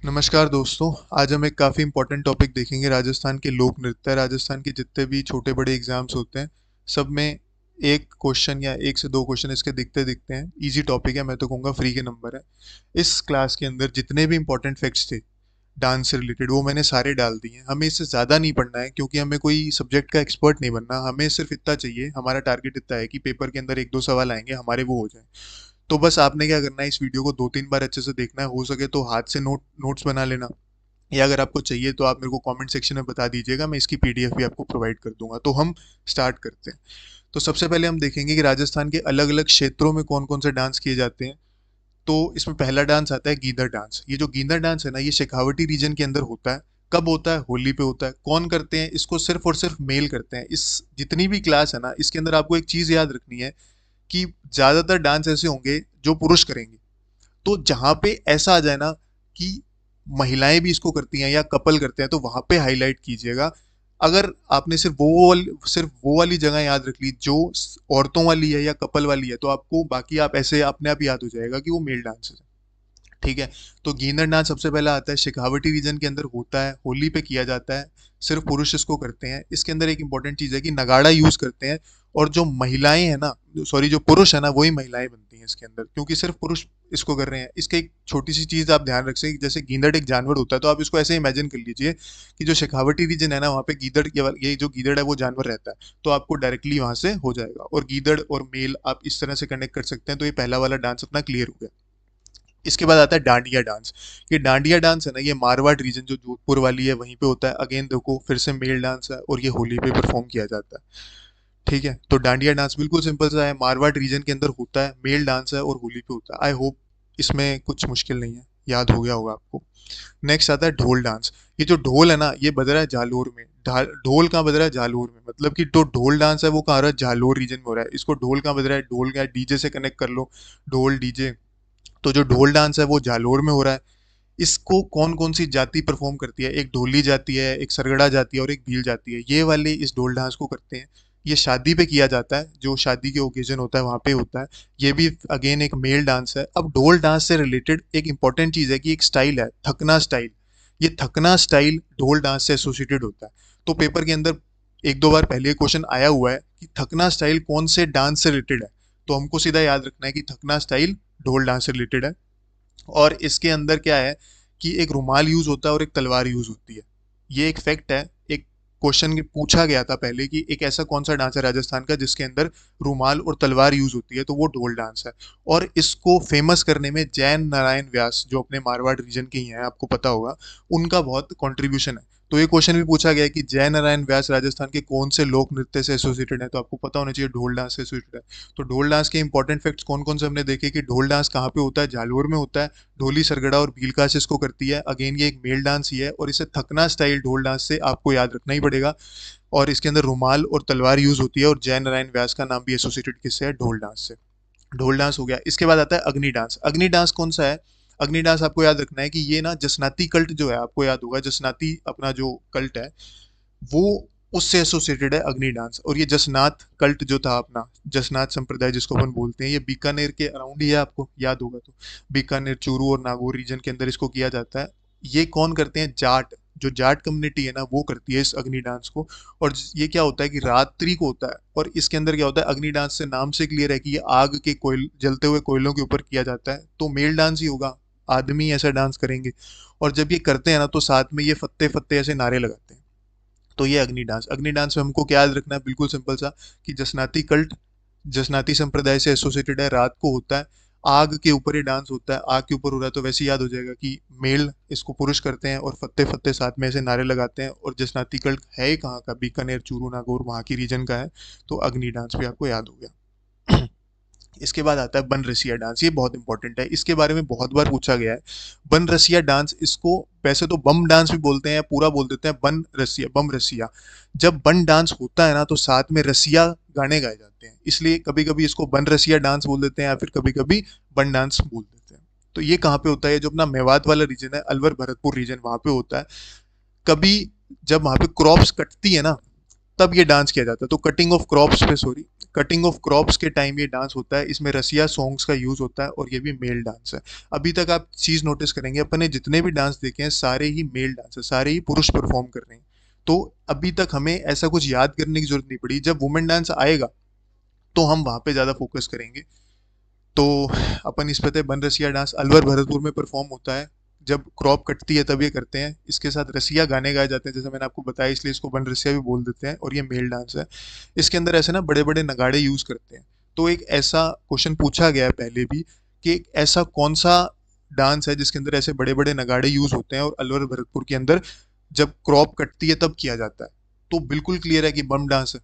नमस्कार दोस्तों। आज हम एक काफ़ी इम्पोर्टेंट टॉपिक देखेंगे, राजस्थान के लोक नृत्य। राजस्थान के जितने भी छोटे बड़े एग्जाम्स होते हैं, सब में एक क्वेश्चन या एक से दो क्वेश्चन इसके दिखते दिखते हैं। इजी टॉपिक है, मैं तो कहूँगा फ्री के नंबर है। इस क्लास के अंदर जितने भी इंपॉर्टेंट फैक्ट्स थे डांस से रिलेटेड, वो मैंने सारे डाल दिए हैं। हमें इससे ज़्यादा नहीं पढ़ना है, क्योंकि हमें कोई सब्जेक्ट का एक्सपर्ट नहीं बनना। हमें सिर्फ इतना चाहिए, हमारा टारगेट इतना है कि पेपर के अंदर एक दो सवाल आएंगे हमारे, वो हो जाए। तो बस आपने क्या करना है, इस वीडियो को दो तीन बार अच्छे से देखना है, हो सके तो हाथ से नोट्स बना लेना, या अगर आपको चाहिए तो आप मेरे को कमेंट सेक्शन में बता दीजिएगा, मैं इसकी पीडीएफ भी आपको प्रोवाइड कर दूंगा। तो हम स्टार्ट करते हैं। तो सबसे पहले हम देखेंगे कि राजस्थान के अलग अलग क्षेत्रों में कौन कौन से डांस किए जाते हैं। तो इसमें पहला डांस आता है गीदड़ डांस। ये जो गीदड़ डांस है ना, ये शेखावटी रीजन के अंदर होता है। कब होता है? होली पे होता है। कौन करते हैं इसको? सिर्फ और सिर्फ मेल करते हैं। इस जितनी भी क्लास है ना, इसके अंदर आपको एक चीज याद रखनी है कि ज्यादातर डांस ऐसे होंगे जो पुरुष करेंगे। तो जहां पे ऐसा आ जाए ना कि महिलाएं भी इसको करती हैं या कपल करते हैं, तो वहां पे हाईलाइट कीजिएगा। अगर आपने सिर्फ वो वाली जगह याद रख ली जो औरतों वाली है या कपल वाली है, तो आपको बाकी आप ऐसे अपने आप याद हो जाएगा कि वो मेल डांस है। ठीक है। तो गींदड़ नाच सबसे पहला आता है, शेखावटी रीजन के अंदर होता है, होली पे किया जाता है, सिर्फ पुरुष इसको करते हैं। इसके अंदर एक इंपॉर्टेंट चीज है कि नगाड़ा यूज करते हैं, और जो महिलाएं हैं ना, सॉरी, जो पुरुष है ना, वही महिलाएं बनती हैं इसके अंदर, क्योंकि सिर्फ पुरुष इसको कर रहे हैं। इसके एक छोटी सी चीज आप ध्यान रख सकें, जैसे गींदड़ एक जानवर होता है, तो आप इसको ऐसे इमेजिन कर लीजिए कि जो शेखावटी रीजन है ना, वहाँ पे गीदड़, ये जो गीदड़ है वो जानवर रहता है, तो आपको डायरेक्टली वहां से हो जाएगा। और गीदड़ और मेल आप इस तरह से कनेक्ट कर सकते हैं। तो ये पहला वाला डांस अपना क्लियर हो गया। इसके बाद आता है डांडिया डांस। ये डांडिया डांस है ना, ये मारवाड़ रीजन जो जोधपुर वाली है वहीं पे होता है। अगेन देखो, फिर से मेल डांस है, और ये होली पे परफॉर्म किया जाता है। ठीक है। तो डांडिया डांस बिल्कुल सिंपल सा है, मारवाड़ रीजन के अंदर होता है, मेल डांस है और होली पे होता है। आई होप इसमें कुछ मुश्किल नहीं है, याद हो गया होगा आपको। नेक्स्ट आता है ढोल डांस। ये जो ढोल है ना, ये बज रहा है जालोर में। ढोल कहाँ बज रहा है? जालोर में। मतलब कि जो ढोल डांस है वो कहाँ हो रहा है? जालोर रीजन में हो रहा है। इसको ढोल कहाँ बज रहा है? ढोल का डीजे से कनेक्ट कर लो, ढोल डीजे। तो जो ढोल डांस है वो जालोर में हो रहा है। इसको कौन कौन सी जाति परफॉर्म करती है? एक ढोली जाति है, एक सरगड़ा जाति है, और एक भील जाति है। ये वाले इस ढोल डांस को करते हैं। ये शादी पे किया जाता है, जो शादी के ओकेजन होता है वहां पे होता है। ये भी अगेन एक मेल डांस है। अब ढोल डांस से रिलेटेड एक इंपॉर्टेंट चीज है कि एक स्टाइल है, थकना स्टाइल। ये थकना स्टाइल ढोल डांस से एसोसिएटेड होता है। तो पेपर के अंदर एक दो बार पहले क्वेश्चन आया हुआ है कि थकना स्टाइल कौन से डांस से रिलेटेड है। तो हमको सीधा याद रखना है कि थकना स्टाइल ढोल डांस से रिलेटेड है। और इसके अंदर क्या है कि एक रुमाल यूज होता है और एक तलवार यूज होती है। ये एक फैक्ट है। एक क्वेश्चन पूछा गया था पहले कि एक ऐसा कौन सा डांस है राजस्थान का जिसके अंदर रुमाल और तलवार यूज होती है, तो वो ढोल डांस है। और इसको फेमस करने में जैन नारायण व्यास, जो अपने मारवाड़ रीजन के ही हैं, आपको पता होगा, उनका बहुत कंट्रीब्यूशन है। तो ये क्वेश्चन भी पूछा गया है कि जय नारायण व्यास राजस्थान के कौन से लोक नृत्य से एसोसिएटेड है, तो आपको पता होना चाहिए ढोल डांस से एसोसिएटेड है। तो ढोल डांस के इंपॉर्टेंट फैक्ट्स कौन कौन से हमने देखे कि ढोल डांस कहाँ पे होता है? जालोर में होता है। ढोली सरगड़ा और भीलकाश इसको करती है। अगेन ये एक मेल डांस ही है, और इसे थकना स्टाइल ढोल डांस से आपको याद रखना ही पड़ेगा। और इसके अंदर रुमाल और तलवार यूज होती है, और जय नारायण व्यास का नाम भी एसोसिएटेड किससे है? ढोल डांस से। ढोल डांस हो गया। इसके बाद आता है अग्नि डांस। अग्नि डांस कौन सा है? अग्नि डांस आपको याद रखना है कि ये ना जसनाती कल्ट जो है, आपको याद होगा, जसनाती अपना जो कल्ट है, वो उससे एसोसिएटेड है अग्नि डांस। और ये जसनाथ कल्ट जो था अपना, जसनाथ संप्रदाय जिसको अपन बोलते हैं, ये बीकानेर के अराउंड ही है, आपको याद होगा तो। बीकानेर, चूरू और नागौर रीजन के अंदर इसको किया जाता है। ये कौन करते हैं? जाट। जो जाट कम्युनिटी है ना, वो करती है इस अग्नि डांस को। और ये क्या होता है कि रात्रि को होता है। और इसके अंदर क्या होता है, अग्नि डांस से नाम से क्लियर है कि ये आग के कोयल, जलते हुए कोयलों के ऊपर किया जाता है, तो मेल डांस ही होगा। आदमी ऐसा डांस करेंगे। और जब ये करते हैं ना, तो साथ में ये फत्ते फत्ते ऐसे नारे लगाते हैं। तो ये अग्नि डांस। अग्नि डांस में हमको क्या याद रखना है? बिल्कुल सिंपल सा, कि जसनाती कल्ट, जसनाती संप्रदाय से एसोसिएटेड है, रात को होता है, आग के ऊपर ये डांस होता है। आग के ऊपर हो रहा है, तो वैसे ही याद हो जाएगा कि मेल इसको पुरुष करते हैं, और फत्ते फत्ते साथ में ऐसे नारे लगाते हैं। और जसनाती कल्ट है ही कहाँ का? बीकानेर, चूरू, नागौर, वहाँ की रीजन का है। तो अग्नि डांस भी आपको याद हो गया। इसके बाद आता है बन रसिया डांस। ये बहुत इंपॉर्टेंट है, इसके बारे में बहुत बार पूछा गया है। बन रसिया डांस, इसको वैसे तो बम डांस भी बोलते हैं, या पूरा बोल देते हैं बन रसिया, बम रसिया। जब बन डांस होता है ना, तो साथ में रसिया गाने गाए जाते हैं, इसलिए कभी कभी इसको बन रसिया डांस बोल देते हैं, या फिर कभी कभी बन डांस बोल देते हैं। तो ये कहाँ पे होता है? जो अपना मेवात वाला रीजन है, अलवर भरतपुर रीजन, वहां पे होता है। कभी जब वहां पे क्रॉप्स कटती है ना, तब ये डांस किया जाता है। तो कटिंग ऑफ क्रॉप्स पे, सॉरी, कटिंग ऑफ क्रॉप्स के टाइम ये डांस होता है, इसमें रसिया सॉन्ग्स का यूज होता है और ये भी मेल डांस है। अभी तक आप चीज नोटिस करेंगे अपन ने जितने भी डांस देखे हैं सारे ही मेल डांस है, सारे ही पुरुष परफॉर्म कर रहे हैं। तो अभी तक हमें ऐसा कुछ याद करने की जरूरत नहीं पड़ी, जब वुमेन डांस आएगा तो हम वहां पे ज्यादा फोकस करेंगे। तो अपन इस पे थे, बन रसिया डांस अलवर भरतपुर में परफॉर्म होता है, जब क्रॉप कटती है तब ये करते हैं। इसके साथ रसिया गाने गाए जाते हैं जैसे मैंने आपको बताया, इसलिए इसको बन रसिया भी बोल देते हैं, और ये मेल डांस है। इसके अंदर ऐसे ना बड़े बड़े नगाड़े यूज करते हैं। तो एक ऐसा क्वेश्चन पूछा गया है पहले भी कि एक ऐसा कौन सा डांस है जिसके अंदर ऐसे बड़े बड़े नगाड़े यूज होते हैं और अलवर भरतपुर के अंदर जब क्रॉप कटती है तब किया जाता है। तो बिल्कुल क्लियर है कि बम डांस है।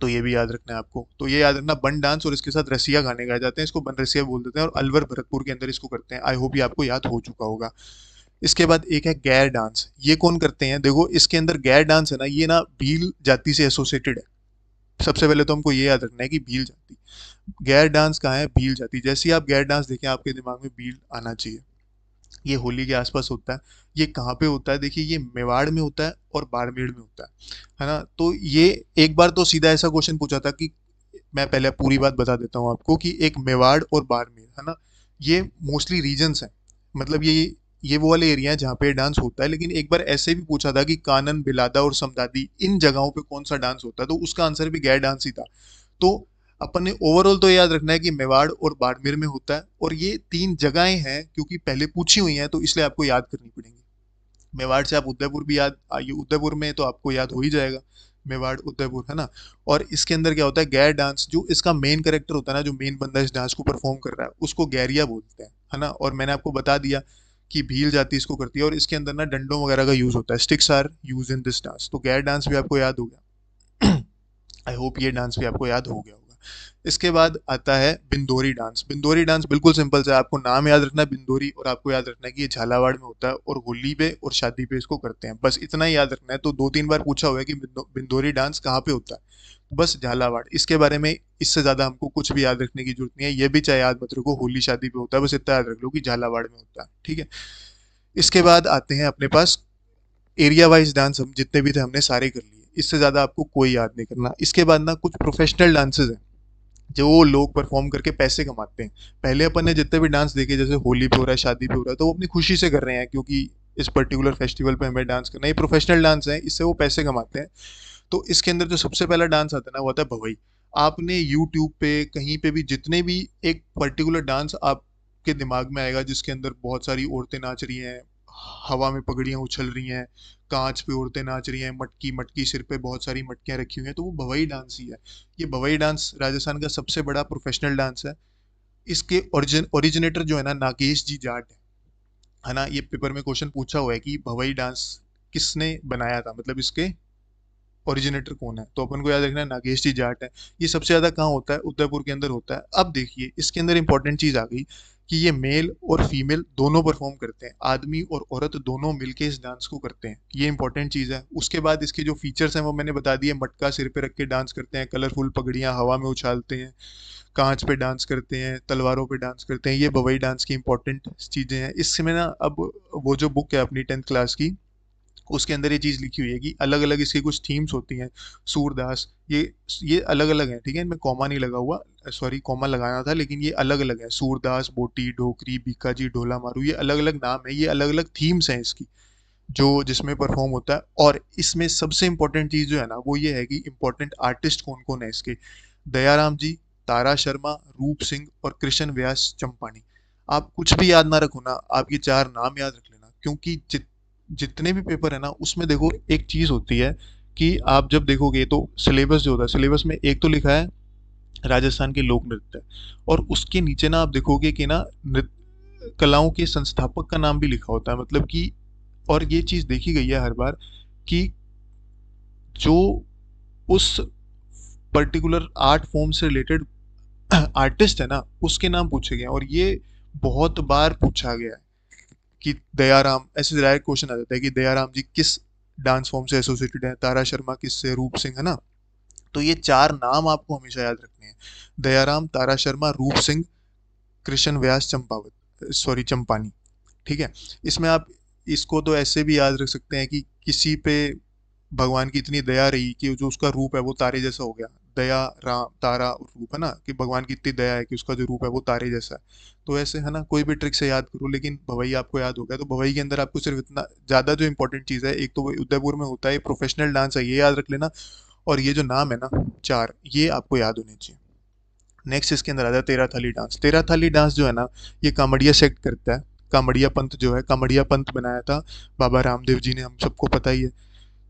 तो ये भी याद रखना है आपको। तो ये याद रखना, बन डांस और इसके साथ रसिया गाने गाए जाते हैं, इसको बन रसिया बोल देते हैं, और अलवर भरतपुर के अंदर इसको करते हैं। आई होप ये आपको याद हो चुका होगा। इसके बाद एक है गैर डांस। ये कौन करते हैं? देखो इसके अंदर गैर डांस है ना, ये ना भील जाति से एसोसिएटेड है। सबसे पहले तो हमको ये याद रखना है कि भील जाति, गैर डांस कहाँ है? भील जाति। जैसे ही आप गैर डांस देखें आपके दिमाग में भील आना चाहिए। ये होली के आसपास होता है। ये कहाँ पे होता है? देखिए ये मेवाड़ में होता है और बाड़मेर में होता है ना। तो ये एक बार तो सीधा ऐसा क्वेश्चन पूछा था कि, मैं पहले पूरी बात बता देता हूँ आपको, कि एक मेवाड़ और बाड़मेर है ना, ये मोस्टली रीजन्स हैं। मतलब ये वो वाले एरिया है जहाँ पे डांस होता है। लेकिन एक बार ऐसे भी पूछा था कि कानन, बिलादा और समदादी, इन जगहों पे कौन सा डांस होता है, तो उसका आंसर भी गैर डांस ही था। तो अपन ने ओवरऑल तो याद रखना है कि मेवाड़ और बाड़मेर में होता है, और ये तीन जगहें हैं क्योंकि पहले पूछी हुई हैं तो इसलिए आपको याद करनी पड़ेंगी। मेवाड़ से आप उदयपुर भी याद आइए, उदयपुर में तो आपको याद हो ही जाएगा, मेवाड़ उदयपुर है ना। और इसके अंदर क्या होता है? गैर डांस, जो इसका मेन कैरेक्टर होता है ना, जो मेन बंदा इस डांस को परफॉर्म कर रहा है, उसको गैरिया बोलते हैं है ना। और मैंने आपको बता दिया कि भील जाति इसको करती है, और इसके अंदर ना डंडों वगैरह का यूज होता है, sticks are use in this dance. तो गैर डांस भी आपको याद हो गया। आई होप ये डांस भी आपको याद हो गया होगा। इसके बाद आता है बिंदोरी डांस। बिंदोरी डांस बिल्कुल सिंपल सा है, आपको नाम याद रखना है बिंदोरी, और आपको याद रखना है कि ये झालावाड़ में होता है और होली पे और शादी पे इसको करते हैं। बस इतना ही याद रखना है। तो 2-3 बार पूछा हुआ है कि बिंदोरी डांस कहाँ पे होता है, बस झालावाड़। इसके बारे में इससे ज्यादा हमको कुछ भी याद रखने की जरूरत नहीं है। ये भी चाहे याद मत रखो होली शादी पे होता है, बस इतना याद रख लो कि झालावाड़ में होता है, ठीक है। इसके बाद आते हैं अपने पास एरिया वाइज डांस, हम जितने भी थे हमने सारे कर लिए, इससे ज़्यादा आपको कोई याद नहीं करना। इसके बाद ना कुछ प्रोफेशनल डांसेस हैं जो वो लोग परफॉर्म करके पैसे कमाते हैं। पहले अपन ने जितने भी डांस देखे, जैसे होली पे हो रहा है, शादी पे हो रहा है, तो वो अपनी खुशी से कर रहे हैं क्योंकि इस पर्टिकुलर फेस्टिवल पे हमें डांस करना है। ये प्रोफेशनल डांस है, इससे वो पैसे कमाते हैं। तो इसके अंदर जो सबसे पहला डांस आता है ना, वो आता है भवई। आपने यूट्यूब पे कहीं पे भी जितने भी एक पर्टिकुलर डांस आपके दिमाग में आएगा जिसके अंदर बहुत सारी औरतें नाच रही हैं, हवा में पगड़ियाँ उछल रही हैं, कांच पे औरतें नाच रही हैं, मटकी मटकी सिर पे बहुत सारी मटकियाँ रखी हुई हैं, तो वो भवई डांस ही है। ये भवई डांस राजस्थान का सबसे बड़ा प्रोफेशनल डांस है। इसके ओरिजिनेटर जो है ना, नागेश जी जाट है ना। ये पेपर में क्वेश्चन पूछा हुआ है कि भवई डांस किसने बनाया था, मतलब इसके ओरिजिनेटर कौन है। तो अपन को याद रखना है नागेश जी जाट है। ये सबसे ज्यादा कहाँ होता है? उदयपुर के अंदर होता है। अब देखिए इसके अंदर इंपॉर्टेंट चीज आ गई कि ये मेल और फीमेल दोनों परफॉर्म करते हैं, आदमी और औरत दोनों मिलके इस डांस को करते हैं। ये इंपॉर्टेंट चीज है। उसके बाद इसके जो फीचर्स हैं वो मैंने बता दिए, मटका सिर पे रख के डांस करते हैं, कलरफुल पगड़ियां हवा में उछालते हैं, कांच पे डांस करते हैं, तलवारों पे डांस करते हैं। ये भवई डांस की इंपॉर्टेंट चीजें हैं। इसमें ना अब वो जो बुक है अपनी 10th क्लास की, उसके अंदर ये चीज़ लिखी हुई है कि अलग अलग इसकी कुछ थीम्स होती हैं। सूरदास, ये अलग अलग हैं, ठीक है, इनमें कॉमा नहीं लगा हुआ, सॉरी कॉमा लगाना था, लेकिन ये अलग अलग है। सूरदास, बोटी, ढोकरी, बीकाजी, ढोला मारू, ये अलग अलग नाम है, ये अलग अलग थीम्स हैं इसकी, जो जिसमें परफॉर्म होता है। और इसमें सबसे इंपॉर्टेंट चीज़ जो है ना, वो ये है कि इंपॉर्टेंट आर्टिस्ट कौन कौन है इसके। दयाराम जी, तारा शर्मा, रूप सिंह और कृष्ण व्यास चंपानी। आप कुछ भी याद ना रखो ना, आप ये चार नाम याद रख लेना, क्योंकि जितने भी पेपर है ना उसमें देखो एक चीज होती है कि आप जब देखोगे तो सिलेबस जो होता है, सिलेबस में एक तो लिखा है राजस्थान के लोक नृत्य, और उसके नीचे ना आप देखोगे कि ना नृत्य कलाओं के संस्थापक का नाम भी लिखा होता है। मतलब कि, और ये चीज देखी गई है हर बार कि जो उस पर्टिकुलर आर्ट फॉर्म से रिलेटेड आर्टिस्ट है ना, उसके नाम पूछे गए हैं। और ये बहुत बार पूछा गया है कि दयाराम, ऐसे डायरेक्ट क्वेश्चन आ जाता है कि दयाराम जी किस डांस फॉर्म से एसोसिएटेड है, तारा शर्मा किससे, रूप सिंह, है ना। तो ये चार नाम आपको हमेशा याद रखने हैं, दयाराम, तारा शर्मा, रूप सिंह, कृष्ण व्यास, चंपावत, सॉरी चंपानी, ठीक है। इसमें आप इसको तो ऐसे भी याद रख सकते हैं कि किसी पे भगवान की इतनी दया रही कि जो उसका रूप है वो तारे जैसा हो गया, दया राम तारा रूप है ना, कि भगवान की इतनी दया है कि उसका जो रूप है वो तारे जैसा है। तो ऐसे है ना, कोई भी ट्रिक से याद करो, लेकिन भवई आपको याद हो गया। तो भवई के अंदर आपको सिर्फ इतना ज़्यादा जो इंपॉर्टेंट चीज़ है, एक तो वो उदयपुर में होता है, प्रोफेशनल डांस है, ये याद रख लेना। और ये जो नाम है ना चार, ये आपको याद होने चाहिए। नेक्स्ट इसके अंदर आता है तेरह थाली डांस। तेरह थाली डांस जो है ना, ये कामड़िया सेक्ट करता है। कामड़िया पंथ जो है, कामड़िया पंथ बनाया था बाबा रामदेव जी ने, हम सबको पता ही है।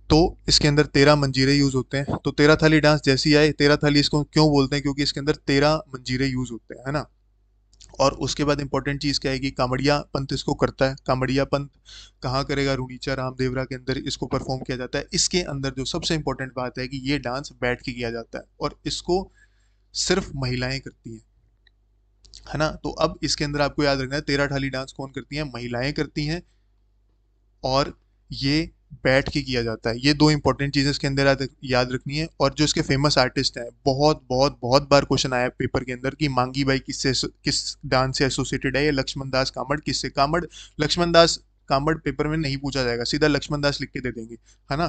तो इसके अंदर 13 मंजीरे यूज होते हैं। तो तेरह थाली डांस जैसी आए, तेरह थाली इसको क्यों बोलते हैं, क्योंकि इसके अंदर 13 मंजीरे यूज होते हैं, है ना। और उसके बाद इंपॉर्टेंट चीज क्या है कि कामड़िया पंथ इसको करता है। कामड़िया पंथ कहाँ करेगा, रुनीचा रामदेवरा के अंदर इसको परफॉर्म किया जाता है। इसके अंदर जो सबसे इंपॉर्टेंट बात है कि ये डांस बैठ के किया जाता है, और इसको सिर्फ महिलाएं करती हैं, है ना। तो अब इसके अंदर आपको याद रखना है, तेरह ठाली डांस कौन करती है, महिलाएं करती हैं, और ये बैठ के किया जाता है। ये दो इंपॉर्टेंट चीजें इसके अंदर याद रखनी है। और जो इसके फेमस आर्टिस्ट हैं, बहुत बहुत बहुत बार क्वेश्चन आया है पेपर के अंदर कि मांगी बाई किस डांस से एसोसिएटेड है, ये लक्ष्मण दास कामड़ किससे, कामड़ लक्ष्मण दास कामड़ पेपर में नहीं पूछा जाएगा, सीधा लक्ष्मण दास लिख के दे देंगे, है ना।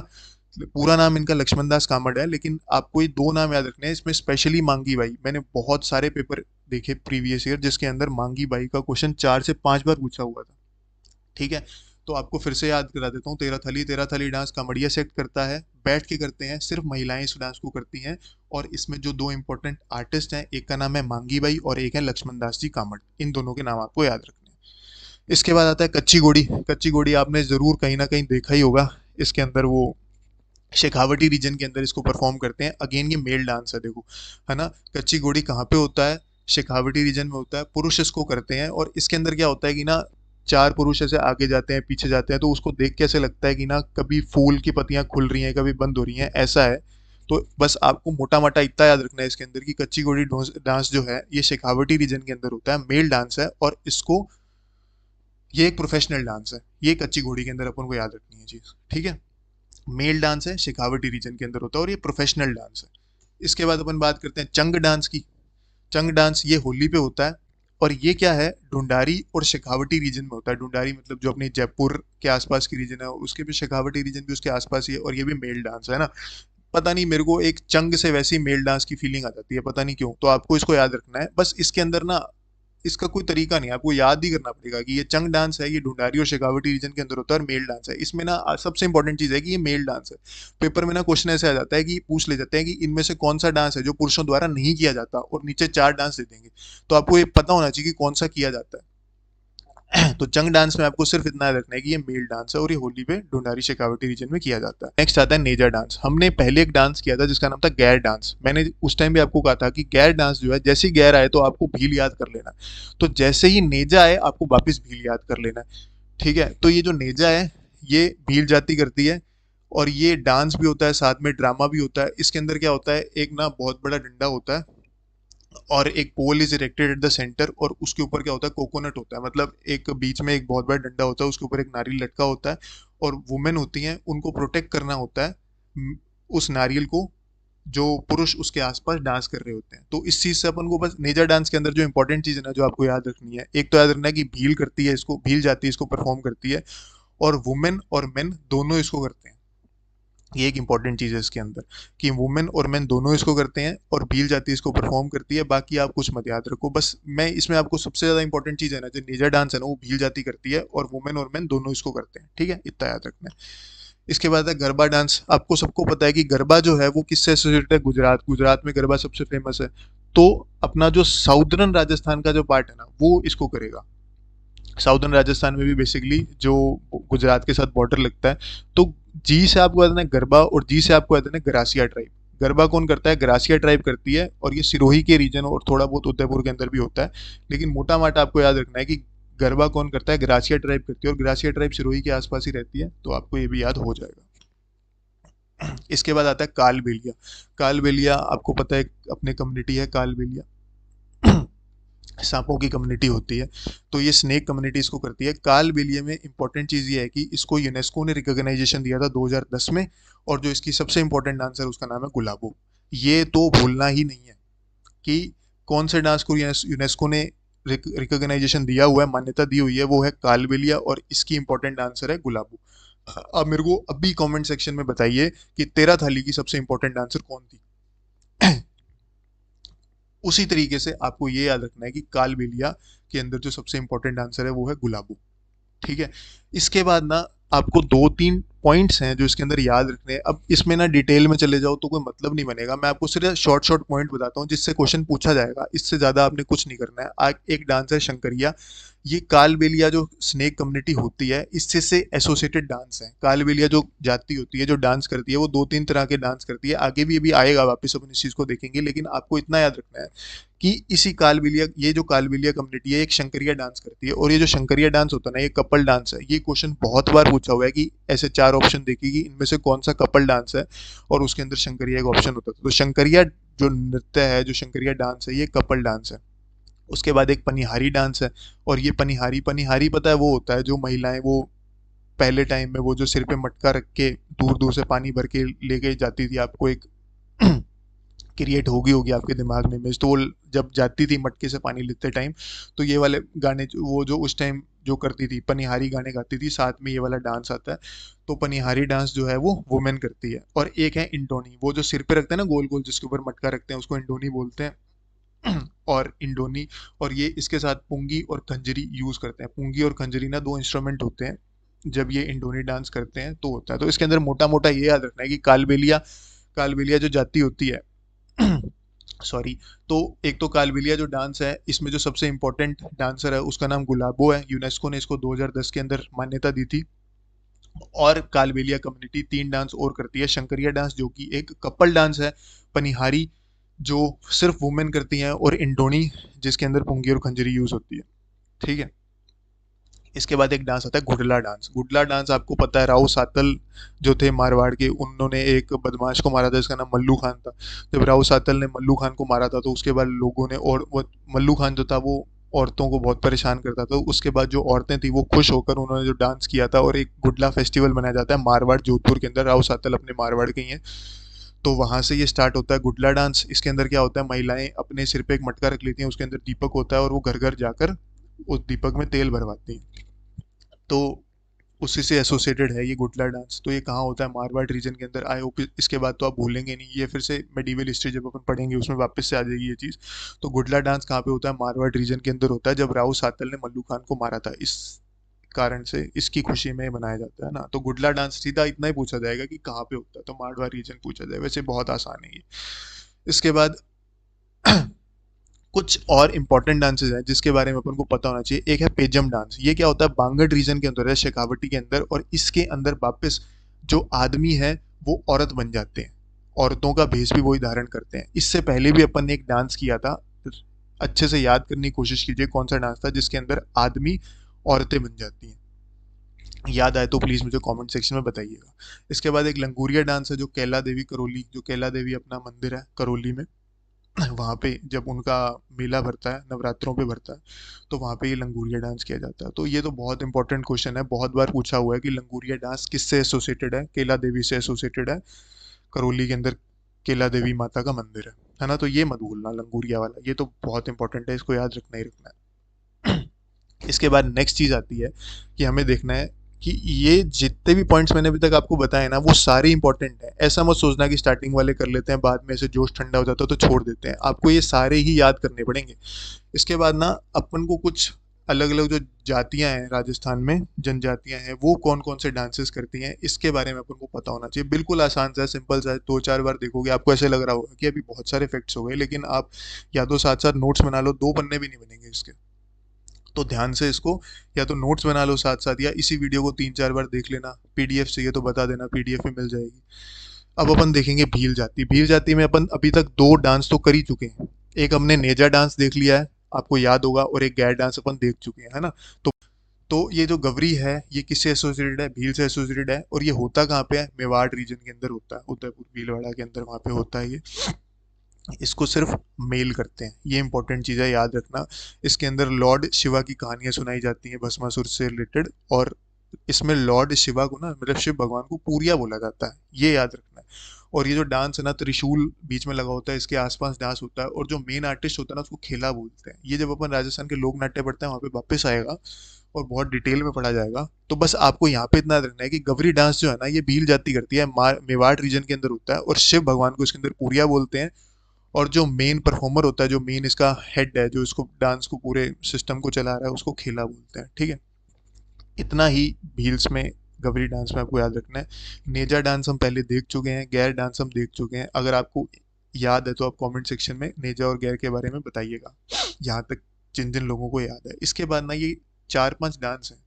पूरा नाम इनका लक्ष्मण दास कामड़ है, लेकिन आपको ये दो नाम याद रखने हैं इसमें, स्पेशली मांगी बाई। मैंने बहुत सारे पेपर देखे प्रीवियस ईयर जिसके अंदर मांगी बाई का क्वेश्चन 4 से 5 बार पूछा हुआ था, ठीक है। तो आपको फिर से याद करा देता हूँ, तेरह थाली डांस कामड़िया सेट करता है, बैठ के करते हैं, सिर्फ महिलाएं इस डांस को करती हैं। और इसमें जो दो इंपॉर्टेंट आर्टिस्ट हैं, एक का नाम है मांगी बाई और एक है लक्ष्मण दास जी कामड़, इन दोनों के नाम आपको याद रखने हैं। इसके बाद आता है कच्ची घोड़ी। कच्ची घोड़ी आपने जरूर कहीं ना कहीं देखा ही होगा। इसके अंदर वो शेखावटी रीजन के अंदर इसको परफॉर्म करते हैं। अगेन ये मेल डांस है, देखो, है ना। कच्ची घोड़ी कहाँ पे होता है, शेखावटी रीजन में होता है, पुरुष इसको करते हैं। और इसके अंदर क्या होता है कि ना, चार पुरुष ऐसे आगे जाते हैं पीछे जाते हैं, तो उसको देख के ऐसे लगता है कि ना कभी फूल की पत्तियां खुल रही हैं कभी बंद हो रही हैं, ऐसा है। तो बस आपको मोटा मोटा इतना याद रखना है इसके अंदर कि कच्ची घोड़ी डांस जो है, ये शेखावटी रीजन के अंदर होता है, मेल डांस है, और इसको, ये एक प्रोफेशनल डांस है। ये कच्ची घोड़ी के अंदर अपन को याद रखनी है चीज, ठीक है। मेल डांस है, शेखावटी रीजन के अंदर होता है, और ये प्रोफेशनल डांस है। इसके बाद अपन बात करते हैं चंग डांस की। चंग डांस ये होली पे होता है, और ये क्या है, ढूंढारी और शेखावटी रीजन में होता है। ढूंढारी मतलब जो अपने जयपुर के आसपास की रीजन है, उसके भी शेखावटी रीजन भी उसके आसपास ही है, और ये भी मेल डांस है ना। पता नहीं, मेरे को एक चंग से वैसी मेल डांस की फीलिंग आ जाती है, पता नहीं क्यों। तो आपको इसको याद रखना है। बस इसके अंदर ना, इसका कोई तरीका नहीं है, आपको याद ही करना पड़ेगा कि ये चंग डांस है, ये ढूंढारी और शेखावटी रीजन के अंदर होता है, और मेल डांस है। इसमें ना सबसे इंपॉर्टेंट चीज है कि ये मेल डांस है। पेपर में ना क्वेश्चन ऐसे आ जाता है कि पूछ ले जाते हैं कि इनमें से कौन सा डांस है जो पुरुषों द्वारा नहीं किया जाता, और नीचे चार डांस दे देंगे। तो आपको ये पता होना चाहिए कि कौन सा किया जाता है। तो चंग डांस में आपको सिर्फ इतना याद रखना है कि ये मेल डांस है, और ये होली पे ढूंढारी शेखावटी रीजन में किया जाता है। नेक्स्ट आता है नेजा डांस। हमने पहले एक डांस किया था जिसका नाम था गैर डांस। मैंने उस टाइम भी आपको कहा था कि गैर डांस जो है, जैसे ही गैर आए तो आपको भील याद कर लेना है, तो जैसे ही नेजा आए आपको वापिस भील याद कर लेना है, ठीक है। तो ये जो नेजा है, ये भील जाति करती है, और ये डांस भी होता है, साथ में ड्रामा भी होता है। इसके अंदर क्या होता है, एक ना बहुत बड़ा डंडा होता है, और एक pole is erected at the centre, और उसके ऊपर क्या होता है, कोकोनट होता है, मतलब एक बीच में एक बहुत बड़ा डंडा होता है, उसके ऊपर एक नारियल लटका होता है, और वुमेन होती हैं, उनको प्रोटेक्ट करना होता है उस नारियल को, जो पुरुष उसके आसपास डांस कर रहे होते हैं। तो इस चीज से अपन को बस नेजा डांस के अंदर जो इंपॉर्टेंट चीज है ना, जो आपको याद रखनी है, एक तो याद रखना है कि भील करती है इसको, भील जाती है इसको परफॉर्म करती है, और वुमेन और मेन दोनों इसको करते हैं। ये एक इंपॉर्टेंट चीज है इसके अंदर, कि वुमेन और मेन दोनों इसको करते हैं, और भील जाति इसको परफॉर्म करती है। बाकी आप कुछ मत याद रखो, बस मैं इसमें आपको सबसे ज्यादा इंपॉर्टेंट चीज है ना, जो नेजा डांस है ना, वो भील जाति करती है, और वुमेन और मेन दोनों इसको करते हैं, ठीक है, इतना याद रखना है। इसके बाद है गरबा डांस। आपको सबको पता है कि गरबा जो है वो किससे एसोसिएटेड है, गुजरात। गुजरात में गरबा सबसे फेमस है। तो अपना जो साउदर्न राजस्थान का जो पार्ट है ना, वो इसको करेगा। साउदर्न राजस्थान में भी बेसिकली जो गुजरात के साथ बॉर्डर लगता है। तो जी से आपको याद है गरबा, और जी से आपको याद है ग्रासिया ट्राइब। गरबा कौन करता है, ग्रासिया ट्राइब करती है, और ये सिरोही के रीजन और थोड़ा बहुत उदयपुर के अंदर भी होता है। लेकिन मोटा माटा आपको याद रखना है कि गरबा कौन करता है, ग्रासिया ट्राइब करती है, और ग्रासिया ट्राइब सिरोही के आसपास ही रहती है, तो आपको ये भी याद हो जाएगा। इसके बाद आता है कालबेलिया। कालबेलिया आपको पता है अपने कम्युनिटी है कालबेलिया, सांपों की कम्युनिटी होती है। तो ये स्नेक कम्युनिटी इसको करती है। कालबेलिया में इंपॉर्टेंट चीज ये है कि इसको यूनेस्को ने रिकॉग्नाइजेशन दिया था 2010 में, और जो इसकी सबसे इंपॉर्टेंट डांसर उसका नाम है गुलाबो। ये तो भूलना ही नहीं है कि कौन से डांस को यूनेस्को ने रिकॉग्नाइजेशन दिया हुआ है, मान्यता दी हुई है, वो है कालबेलिया, और इसकी इंपॉर्टेंट डांसर है गुलाबो। अब मेरे को अभी कमेंट सेक्शन में बताइए कि तेरह थाली की सबसे इंपॉर्टेंट डांसर कौन थी। उसी तरीके से आपको ये याद रखना है कि कालबेलिया के अंदर जो सबसे इंपॉर्टेंट आंसर है वो है गुलाबो। ठीक है। इसके बाद ना आपको 2-3 पॉइंट्स हैं जो इसके अंदर याद रखने हैं। अब इसमें ना डिटेल में चले जाओ तो कोई मतलब नहीं बनेगा। मैं आपको सिर्फ शॉर्ट शॉर्ट पॉइंट बताता हूँ जिससे क्वेश्चन पूछा जाएगा। इससे ज़्यादा आपने कुछ नहीं करना है। एक डांस है शंकरिया। ये कालबेलिया जो स्नेक कम्युनिटी होती है इससे से एसोसिएटेड डांस है। कालबेलिया जो जाति होती है जो डांस करती है वो 2-3 तरह के डांस करती है। आगे भी अभी आएगा वापस अपन इस चीज़ को देखेंगे, लेकिन आपको इतना याद रखना है कि इसी कालबेलिया ये जो कालबेलिया कम्युनिटी है एक शंकरिया डांस करती है। और ये जो शंकरिया डांस होता है ना ये कपल डांस है। ये क्वेश्चन बहुत बार पूछा हुआ है कि ऐसे 4 ऑप्शन देखिए कि इनमें से कौन सा कपल डांस है, और उसके अंदर शंकरिया एक ऑप्शन होता है। तो शंकरिया जो नृत्य है, जो शंकरिया डांस है, ये कपल डांस है। उसके बाद एक पनिहारी डांस है। और ये पनिहारी पनिहारी पता है वो होता है जो महिलाएं वो पहले टाइम में वो जो सिर पे मटका रख के दूर दूर से पानी भर के लेके जाती थी। आपको एक क्रिएट होगी होगी आपके दिमाग में इमेज। तो वो जब जाती थी मटके से पानी लेते टाइम, तो ये वाले गाने वो जो उस टाइम जो करती थी पनिहारी गाने गाती थी, साथ में ये वाला डांस आता है। तो पनिहारी डांस जो है वो वुमेन करती है। और एक है इंडोनी, वो जो सिर पे रखते हैं ना गोल गोल जिसके ऊपर मटका रखते हैं उसको इंडोनी बोलते हैं। और इंडोनी, और ये इसके साथ पुंगी और खंजरी यूज करते हैं। पुंगी और खंजरी ना 2 इंस्ट्रूमेंट होते हैं जब ये इंडोनी डांस करते हैं तो होता है। तो इसके अंदर मोटा मोटा ये याद रखना है कि कालबेलिया कालबेलिया जो जाति होती है सॉरी, तो एक तो कालबेलिया जो डांस है इसमें जो सबसे इम्पोर्टेंट डांसर है उसका नाम गुलाबो है। यूनेस्को ने इसको 2010 के अंदर मान्यता दी थी। और कालबेलिया कम्युनिटी 3 डांस और करती है। शंकरिया डांस जो कि एक कपल डांस है, पनिहारी जो सिर्फ वुमेन करती हैं, और इंडोनी जिसके अंदर पुंगी और खंजरी यूज होती है। ठीक है। इसके बाद एक डांस आता है गुडला डांस। गुडला डांस आपको पता है राव सातल जो थे मारवाड़ के, उन्होंने एक बदमाश को मारा था, इसका नाम मल्लू खान था। जब राव सातल ने मल्लू खान को मारा था तो उसके बाद लोगों ने, और वो मल्लू खान जो था वो औरतों को बहुत परेशान करता था। उसके बाद जो औरतें थी वो खुश होकर उन्होंने जो डांस किया था, और एक गुडला फेस्टिवल मनाया जाता है मारवाड़ जोधपुर के अंदर। राव सातल अपने मारवाड़ के ही हैं। तो वहां से ये स्टार्ट होता है गुडला डांस। इसके अंदर क्या होता है, महिलाएं अपने सिर पे एक मटका रख लेती हैं, उसके अंदर दीपक होता है और वो घर घर जाकर उस दीपक में तेल भरवाती हैं। तो उसी से एसोसिएटेड है ये गुडला डांस। तो ये कहाँ होता है, मारवाड़ रीजन के अंदर। आई होप इसके बाद तो आप भूलेंगे नहीं, ये फिर से मेडिवल हिस्ट्री जब अपन पढ़ेंगे उसमें वापस से आ जाएगी ये चीज़। तो गुडला डांस कहाँ पे होता है, मारवाड़ रीजन के अंदर होता है। जब राव सातल ने मल्लू खान को मारा था, इस कारण से इसकी खुशी में मनाया जाता है ना। तो गुडला डांस सीधा इतना ही पूछा जाएगा कि कहाँ पे होता है, तो मारवाड़ रीजन पूछा जाए। वैसे बहुत आसान है ये। इसके बाद कुछ और इंपॉर्टेंट डांसेस हैं जिसके बारे में अपन को पता होना चाहिए। एक है पेजम डांस। ये क्या होता है, बांगड़ रीजन के अंदर है, शेखावटी के अंदर। और इसके अंदर वापस जो आदमी है वो औरत बन जाते हैं, औरतों का भेष भी वही धारण करते हैं। इससे पहले भी अपन ने एक डांस किया था, अच्छे से याद करने की कोशिश कीजिए कौन सा डांस था जिसके अंदर आदमी औरतें बन जाती हैं। याद आए तो प्लीज मुझे कमेंट सेक्शन में बताइएगा। इसके बाद एक लंगूरिया डांस है जो कैला देवी करौली, जो कैला देवी अपना मंदिर है करौली में, वहाँ पे जब उनका मेला भरता है, नवरात्रों पे भरता है, तो वहाँ पे ये लंगूरिया डांस किया जाता है। तो ये तो बहुत इंपॉर्टेंट क्वेश्चन है, बहुत बार पूछा हुआ है कि लंगूरिया डांस किससे एसोसिएटेड है। केला देवी से एसोसिएटेड है। करौली के अंदर केला देवी माता का मंदिर है ना। तो ये मत भूलना लंगूरिया वाला, ये तो बहुत इंपॉर्टेंट है, इसको याद रखना ही रखना है। इसके बाद नेक्स्ट चीज़ आती है कि हमें देखना है कि ये जितने भी पॉइंट्स मैंने अभी तक आपको बताए ना वो सारे इंपॉर्टेंट हैं। ऐसा मत सोचना कि स्टार्टिंग वाले कर लेते हैं बाद में ऐसे जोश ठंडा हो जाता है तो छोड़ देते हैं। आपको ये सारे ही याद करने पड़ेंगे। इसके बाद ना अपन को कुछ अलग अलग जो जातियां हैं राजस्थान में, जनजातियां हैं, वो कौन कौन से डांसेस करती हैं इसके बारे में अपन को पता होना चाहिए। बिल्कुल आसान सा सिंपल सा, 2-4 बार देखोगे आपको ऐसे लग रहा होगा कि अभी बहुत सारे फैक्ट्स हो गए, लेकिन आप या तो साथ साथ नोट्स बना लो, 2 पन्ने भी नहीं बनेंगे इसके। तो ध्यान से इसको या तो नोट्स बना लो साथ साथ, या इसी वीडियो को 3-4 बार देख लेना। पीडीएफ चाहिए तो बता देना, पीडीएफ में मिल जाएगी। अब अपन देखेंगे भील जाति। भील जाति में अपन अभी तक 2 डांस तो कर ही चुके हैं। एक हमने नेजा डांस देख लिया है, आपको याद होगा, और एक गैर डांस अपन देख चुके हैं, है ना। तो तो ये जो गवरी है ये किससे एसोसिएटेड है, भील से एसोसिएटेड है। और ये होता कहाँ पे है, मेवाड़ रीजन के अंदर होता है, उदयपुर भीलवाड़ा के अंदर वहाँ पे होता है ये। इसको सिर्फ मेल करते हैं, ये इंपॉर्टेंट चीज़ है, याद रखना। इसके अंदर लॉर्ड शिवा की कहानियां सुनाई जाती हैं भस्मासुर से रिलेटेड। और इसमें लॉर्ड शिवा को ना, मतलब शिव भगवान को पूरिया बोला जाता है, ये याद रखना है। और ये जो डांस है ना, त्रिशूल बीच में लगा होता है, इसके आसपास डांस होता है, और जो मेन आर्टिस्ट होता है ना उसको खेला बोलते हैं। ये जब अपन राजस्थान के लोक नाट्य पढ़ते हैं वहाँ पे वापस आएगा और बहुत डिटेल में पढ़ा जाएगा। तो बस आपको यहाँ पे इतना याद रखना है कि गवरी डांस जो है ना ये भील जाति करती है, मेवाड़ रीजन के अंदर होता है, और शिव भगवान को इसके अंदर पूरिया बोलते हैं। और जो मेन परफॉर्मर होता है, जो मेन इसका हेड है, जो इसको डांस को पूरे सिस्टम को चला रहा है, उसको खेला बोलते हैं। ठीक है, इतना ही भील्स में गवरी डांस में आपको याद रखना है। नेजा डांस हम पहले देख चुके हैं, गैर डांस हम देख चुके हैं। अगर आपको याद है तो आप कमेंट सेक्शन में नेजा और गैर के बारे में बताइएगा, यहाँ तक जिन जिन लोगों को याद है। इसके बाद ना ये 4-5 डांस हैं,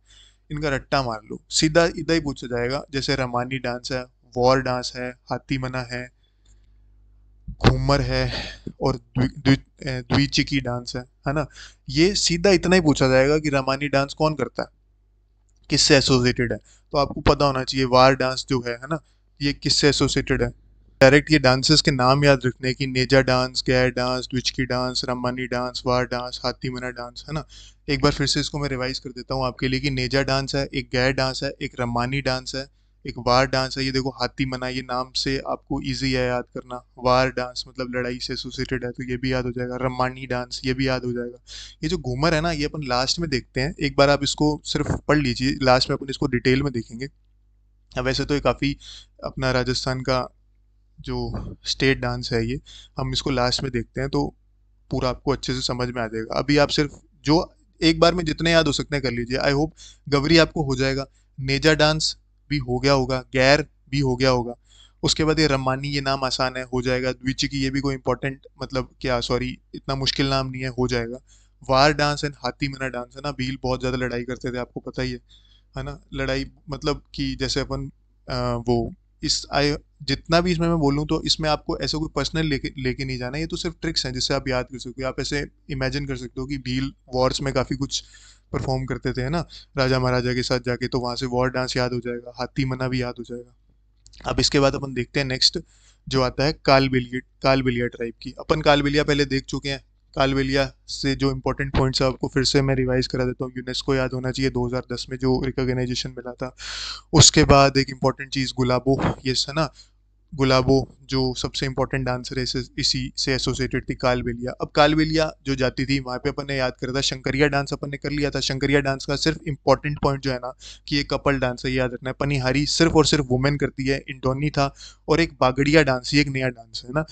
इनका रट्टा मार लो, सीधा इधर ही पूछा जाएगा। जैसे रमानी डांस है, वॉर डांस है, हाथी मना घूमर है, और द्विचिकी डांस है ना। ये सीधा इतना ही पूछा जाएगा कि रमानी डांस कौन करता है, किससे एसोसिएटेड है। तो आपको पता होना चाहिए वार डांस जो है ना, ये किससे एसोसिएटेड है। डायरेक्ट ये डांसेस के नाम याद रखने हैं कि नेजा डांस, गैर डांस, द्विचकी डांस, रमानी डांस, वार डांस, हाथी मना डांस, है ना। एक बार फिर से इसको मैं रिवाइज कर देता हूँ आपके लिए कि नेजा डांस है, एक गैर डांस है, एक रमानी डांस है, एक वार डांस है। ये देखो हाथी मना, ये नाम से आपको इजी है याद करना। वार डांस मतलब लड़ाई से एसोसिएटेड है, तो ये भी याद हो जाएगा। रमानी डांस ये भी याद हो जाएगा। ये जो घूमर है ना, ये अपन लास्ट में देखते हैं, एक बार आप इसको सिर्फ पढ़ लीजिए, लास्ट में अपन इसको डिटेल में देखेंगे। वैसे तो ये काफ़ी अपना राजस्थान का जो स्टेट डांस है, ये हम इसको लास्ट में देखते हैं, तो पूरा आपको अच्छे से समझ में आ जाएगा। अभी आप सिर्फ जो एक बार में जितने याद हो सकते हैं कर लीजिए। आई होप गवरी आपको हो जाएगा, नेजा डांस भी हो गया होगा, गैर भी हो गया होगा। उसके बाद ये रमानी, ये नाम आसान है, हो जाएगा। द्विचिकी ये भी कोई इंपॉर्टेंट मतलब क्या, सॉरी इतना मुश्किल नाम नहीं है, हो जाएगा। वार डांस एंड हाथी मना डांस है ना, भील बहुत ज़्यादा लड़ाई करते थे, आपको पता ही है ना। लड़ाई मतलब कि जैसे अपन वो इस आय जितना भी इसमें मैं बोलूँ, तो इसमें आपको ऐसा कोई पर्सनल लेके नहीं जाना। ये तो सिर्फ ट्रिक्स हैं जिससे आप याद कर सकते हो। आप ऐसे इमेजिन कर सकते हो कि भील वॉर्स में काफ़ी कुछ परफॉर्म करते थे, है ना, राजा महाराजा के साथ जाके, तो वहाँ से वॉर डांस याद हो जाएगा, हाथी मना भी याद हो जाएगा। अब इसके बाद अपन देखते हैं नेक्स्ट, जो आता है कालबेलिया। कालबेलिया ट्राइब की अपन कालबेलिया पहले देख चुके हैं। कालबेलिया से जो इंपॉर्टेंट पॉइंट्स है आपको फिर से मैं रिवाइज करा देता हूँ। यूनेस्को याद होना चाहिए, 2010 में जो रिकॉग्नाइजेशन मिला था। उसके बाद एक इम्पॉर्टेंट चीज़ गुलाबो, ये है ना, गुलाबो जो सबसे इंपॉर्टेंट डांसर है, इसी से एसोसिएटेड थी कालबेलिया। अब कालबेलिया जो जाती थी वहाँ पे अपन ने याद करा था, शंकरिया डांस अपन ने कर लिया था। शंकरिया डांस का सिर्फ इंपॉर्टेंट पॉइंट जो है ना, कि ये कपल डांस है, ये याद रखना है। पनिहारी सिर्फ और सिर्फ वुमेन करती है, इंडोनी था। और एक बागड़िया डांस, ये एक नया डांस है ना,